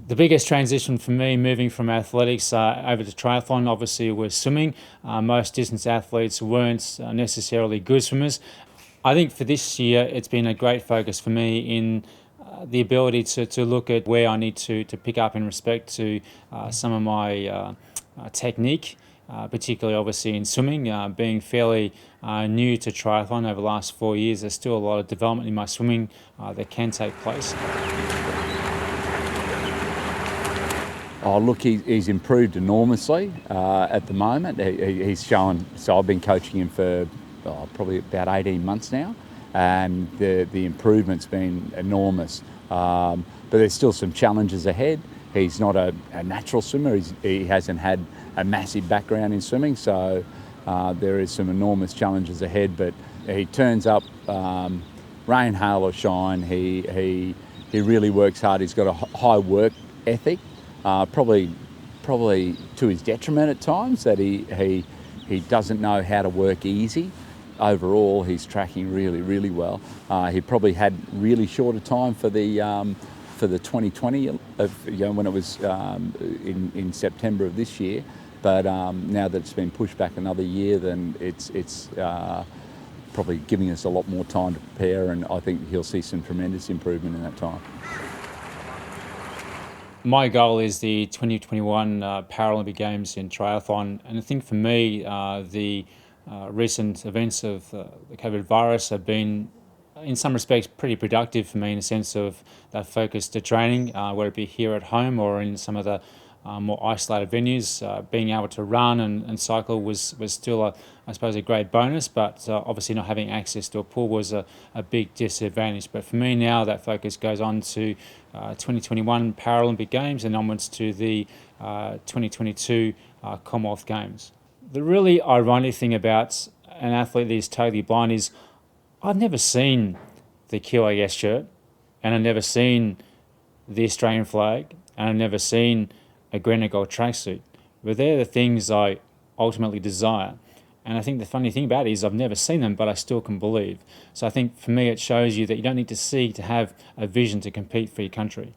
The biggest transition for me moving from athletics over to triathlon obviously was swimming. Most distance athletes weren't necessarily good swimmers. I think for this year it's been a great focus for me in the ability to look at where I need to pick up in respect to some of my technique, particularly obviously in swimming. Being fairly new to triathlon over the last 4 years, there's still a lot of development in my swimming that can take place. Oh, look, he's improved enormously at the moment. He's shown, so I've been coaching him for probably about 18 months now, and the improvement's been enormous. But there's still some challenges ahead. He's not a natural swimmer. He hasn't had a massive background in swimming, so there is some enormous challenges ahead. But he turns up, rain, hail or shine. He really works hard. He's got a high work ethic. Probably to his detriment at times, that he doesn't know how to work easy. Overall, he's tracking really well. He probably had really shorter time for the 2020 when it was in September of this year. But now that it's been pushed back another year, then it's probably giving us a lot more time to prepare, and I think he'll see some tremendous improvement in that time. My goal is the 2021 Paralympic Games in triathlon, and I think for me the recent events of the COVID virus have been, in some respects, pretty productive for me in the sense of that focus to training, whether it be here at home or in some of the more isolated venues. Being able to run and cycle was still, I suppose, a great bonus, but obviously not having access to a pool was a big disadvantage. But for me now, that focus goes on to 2021 Paralympic Games and onwards to the 2022 Commonwealth Games. The really ironic thing about an athlete that is totally blind is I've never seen the QAS shirt, and I've never seen the Australian flag, and I've never seen a green and gold tracksuit. But they're the things I ultimately desire. And I think the funny thing about it is I've never seen them, but I still can believe. So I think for me it shows you that you don't need to see to have a vision to compete for your country.